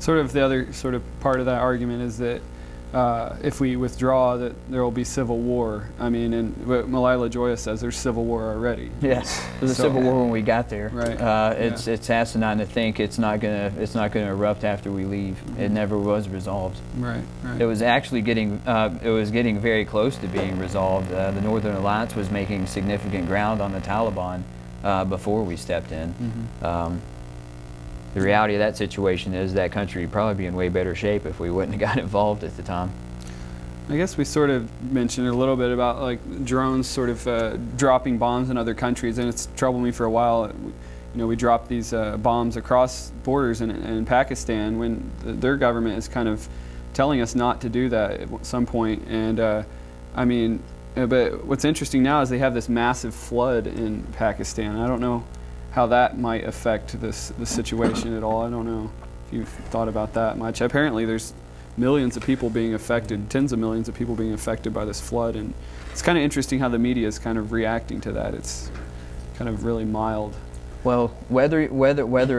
sort of the other sort of part of that argument is that if we withdraw, that there will be civil war. I mean, and what Malila Joya says, there's civil war already. Yes, there's a civil war when we got there. Right. It's asinine to think it's not gonna erupt after we leave. Mm-hmm. It never was resolved. Right. Right. It was actually getting very close to being resolved. The Northern Alliance was making significant ground on the Taliban before we stepped in. Mm-hmm. The reality of that situation is that country would probably be in way better shape if we wouldn't have got involved at the time. I guess we sort of mentioned a little bit about like drones sort of dropping bombs in other countries, and it's troubled me for a while. We dropped these bombs across borders in Pakistan when their government is kind of telling us not to do that at some point. And I mean, but what's interesting now is they have this massive flood in Pakistan. I don't know how that might affect the situation at all. I don't know if you've thought about that much. Apparently there's millions of people being affected, tens of millions of people being affected by this flood, and it's kind of interesting how the media is kind of reacting to that. It's kind of really mild. Well, whether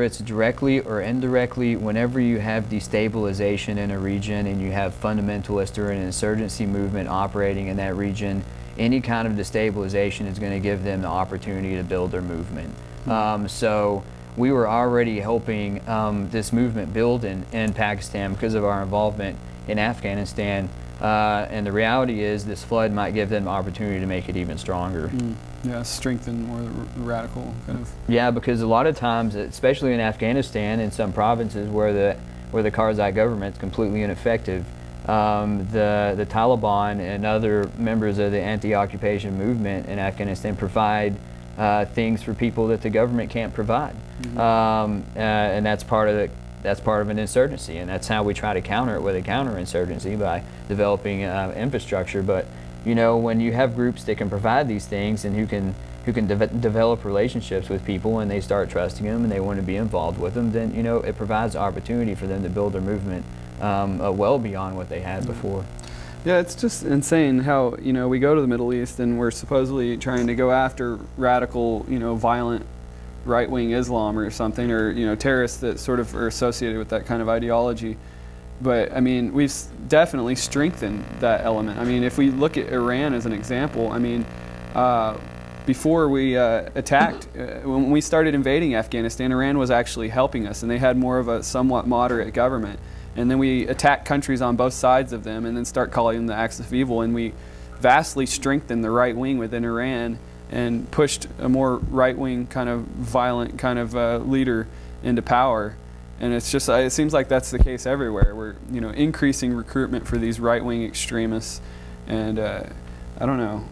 it's directly or indirectly, whenever you have destabilization in a region and you have fundamentalist or an insurgency movement operating in that region, any kind of destabilization is going to give them the opportunity to build their movement. So we were already helping this movement build in Pakistan because of our involvement in Afghanistan, and the reality is this flood might give them the opportunity to make it even stronger. Yeah, strengthen more the radical kind of. Yeah, because a lot of times, especially in Afghanistan, in some provinces where the Karzai government is completely ineffective, the Taliban and other members of the anti-occupation movement in Afghanistan provide things for people that the government can't provide. Mm-hmm. And that's part of an insurgency, and that's how we try to counter it with a counterinsurgency, by developing infrastructure. But when you have groups that can provide these things and who can develop relationships with people, and they start trusting them and they want to be involved with them, then it provides opportunity for them to build their movement well beyond what they had before. Yeah, it's just insane how, we go to the Middle East and we're supposedly trying to go after radical, violent right-wing Islam or something, or, terrorists that sort of are associated with that kind of ideology. But, I mean, we've definitely strengthened that element. I mean, if we look at Iran as an example, I mean, before we attacked, when we started invading Afghanistan, Iran was actually helping us, and they had more of a somewhat moderate government. And then we attack countries on both sides of them and then start calling them the axis of evil, and we vastly strengthened the right wing within Iran and pushed a more right-wing kind of violent kind of leader into power. And it's just, it seems like that's the case everywhere. We're increasing recruitment for these right-wing extremists, and I don't know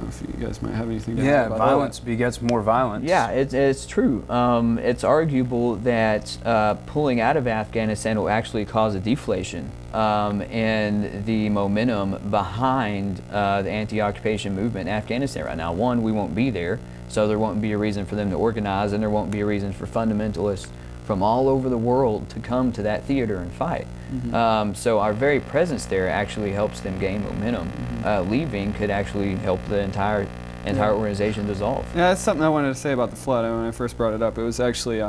if you guys might have anything to add about violence begets more violence. Yeah, it's true. It's arguable that pulling out of Afghanistan will actually cause a deflation in the momentum behind the anti-occupation movement in Afghanistan right now. One, we won't be there, so there won't be a reason for them to organize, and there won't be a reason for fundamentalists from all over the world to come to that theater and fight. Mm-hmm. So our very presence there actually helps them gain momentum. Mm-hmm. Leaving could actually help the entire organization dissolve. Yeah, that's something I wanted to say about the flood. When I first brought it up, it was actually,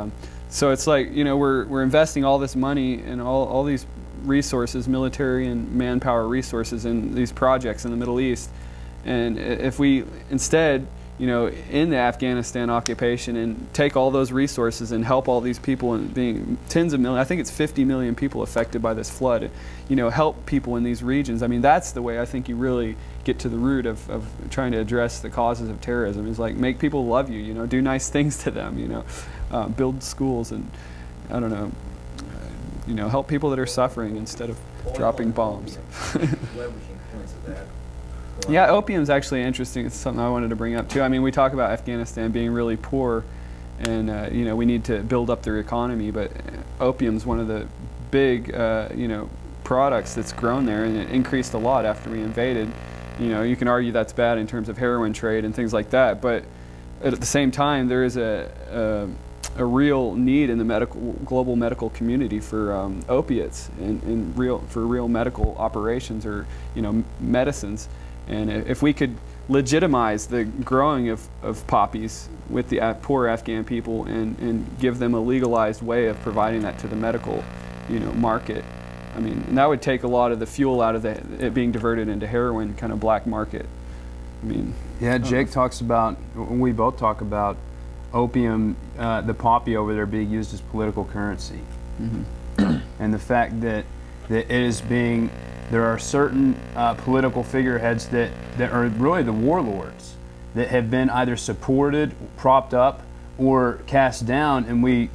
so it's like, we're investing all this money and all these resources, military and manpower resources, in these projects in the Middle East. And if we instead, in the Afghanistan occupation, and take all those resources and help all these people, and being tens of millions, I think it's 50 million people affected by this flood, help people in these regions. I mean, that's the way I think you really get to the root of trying to address the causes of terrorism, is like make people love you, do nice things to them, build schools, and I don't know, help people that are suffering instead of dropping bombs. Yeah, opium is actually interesting. It's something I wanted to bring up too. I mean, we talk about Afghanistan being really poor, and we need to build up their economy, but opium's one of the big products that's grown there, and it increased a lot after we invaded. You can argue that's bad in terms of heroin trade and things like that, but at the same time, there is a real need in the global medical community for opiates and for real medical operations, or medicines. And if we could legitimize the growing of poppies with the poor Afghan people, and give them a legalized way of providing that to the medical market. I mean, and that would take a lot of the fuel out of it being diverted into heroin, kind of black market. I mean, yeah, Jake talks about, we both talk about opium, the poppy over there being used as political currency. Mm-hmm. And the fact that it is being, there are certain political figureheads that are really the warlords that have been either supported, propped up, or cast down, and we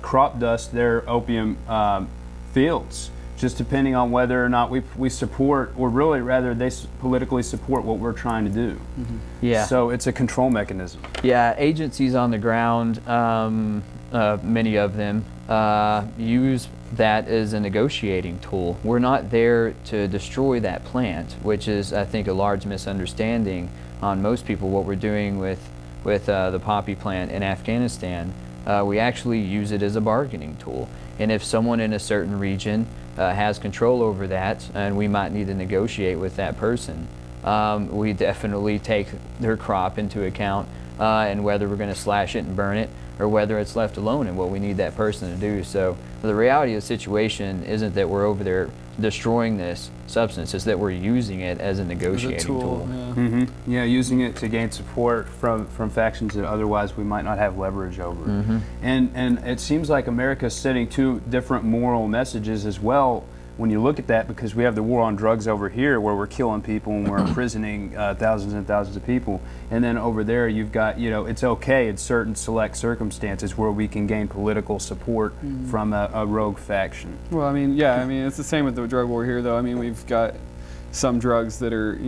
crop dust their opium fields, just depending on whether or not we support, or really rather they politically support what we're trying to do. Mm-hmm. Yeah. So it's a control mechanism. Yeah, agencies on the ground, many of them, use that as a negotiating tool. We're not there to destroy that plant, which is, I think, a large misunderstanding on most people. What we're doing with the poppy plant in Afghanistan, we actually use it as a bargaining tool. And if someone in a certain region has control over that, and we might need to negotiate with that person, we definitely take their crop into account, and whether we're going to slash it and burn it, or whether it's left alone and what we need that person to do. So the reality of the situation isn't that we're over there destroying this substance, it's that we're using it as a negotiating tool. Yeah. Mm-hmm. Yeah, using it to gain support from factions that otherwise we might not have leverage over. Mm-hmm. And it seems like America's setting two different moral messages as well when you look at that, because we have the war on drugs over here where we're killing people and we're imprisoning thousands and thousands of people, and then over there you've got, it's okay in certain select circumstances where we can gain political support from a rogue faction. Well, I mean, yeah, I mean, it's the same with the drug war here, though. I mean, we've got some drugs that are,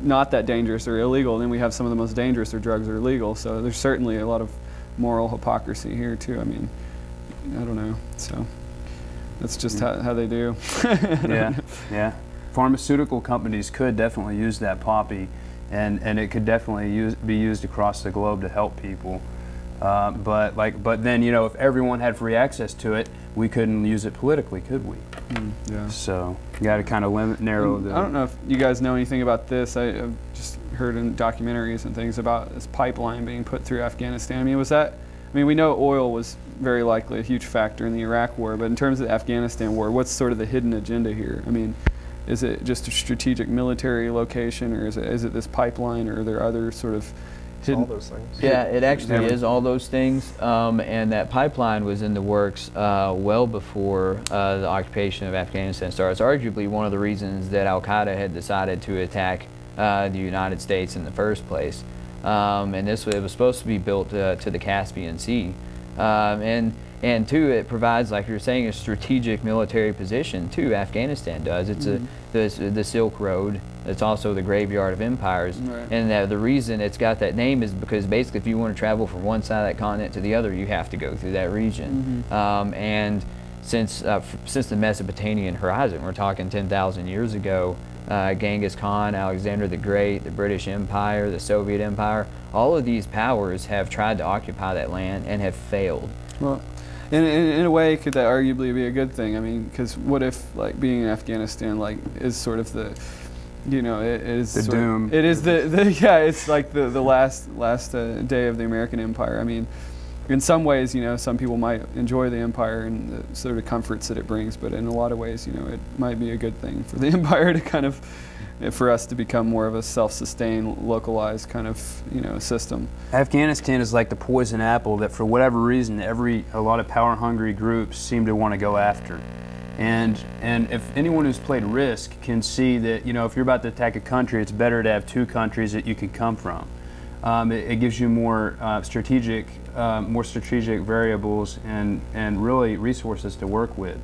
not that dangerous or illegal, and then we have some of the most dangerous drugs that are legal, so there's certainly a lot of moral hypocrisy here, too. I mean, I don't know, so that's just how they do. Yeah. Pharmaceutical companies could definitely use that poppy, and it could definitely be used across the globe to help people. But then, if everyone had free access to it, we couldn't use it politically, could we? Yeah. So you got to kind of narrow the. I don't know if you guys know anything about this. I've just heard in documentaries and things about this pipeline being put through Afghanistan. I mean, we know oil was very likely a huge factor in the Iraq war, but in terms of the Afghanistan war, what's sort of the hidden agenda here? I mean, is it just a strategic military location, or is it this pipeline, or are there other sort of hidden? All those things. Yeah, it actually is all those things, and that pipeline was in the works well before the occupation of Afghanistan started. It's arguably one of the reasons that Al-Qaeda had decided to attack the United States in the first place. And it was supposed to be built to the Caspian Sea, and two, it provides, like you're saying, a strategic military position too. Afghanistan does. It's the Silk Road. It's also the graveyard of empires, right. And the reason it's got that name is because basically, if you want to travel from one side of that continent to the other, you have to go through that region. And since the Mesopotamian horizon, we're talking 10,000 years ago. Genghis Khan, Alexander the Great, the British Empire, the Soviet Empire, all of these powers have tried to occupy that land and have failed. Well, in a way, could that arguably be a good thing? I mean, because what if, like, being in Afghanistan, like, is sort of the, it is the doom. It is yeah, it's like the last day of the American Empire. I mean, in some ways, some people might enjoy the empire and the sort of comforts that it brings, but in a lot of ways, it might be a good thing for the empire to kind of, for us to become more of a self-sustained, localized kind of, system. Afghanistan is like the poison apple that, for whatever reason, a lot of power-hungry groups seem to want to go after. And if anyone who's played Risk can see that, if you're about to attack a country, it's better to have two countries that you can come from. It gives you more strategic variables and really resources to work with.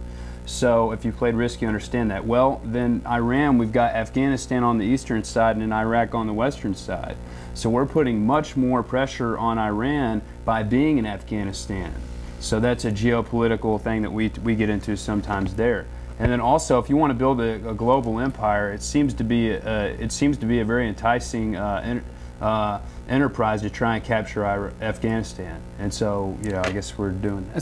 So if you played Risk, you understand that. Well, then Iran, we've got Afghanistan on the eastern side and Iraq on the western side. So we're putting much more pressure on Iran by being in Afghanistan. So that's a geopolitical thing that we get into sometimes there. And then also, if you want to build a global empire, it seems to be a very enticing enterprise to try and capture Afghanistan. And so, I guess we're doing that.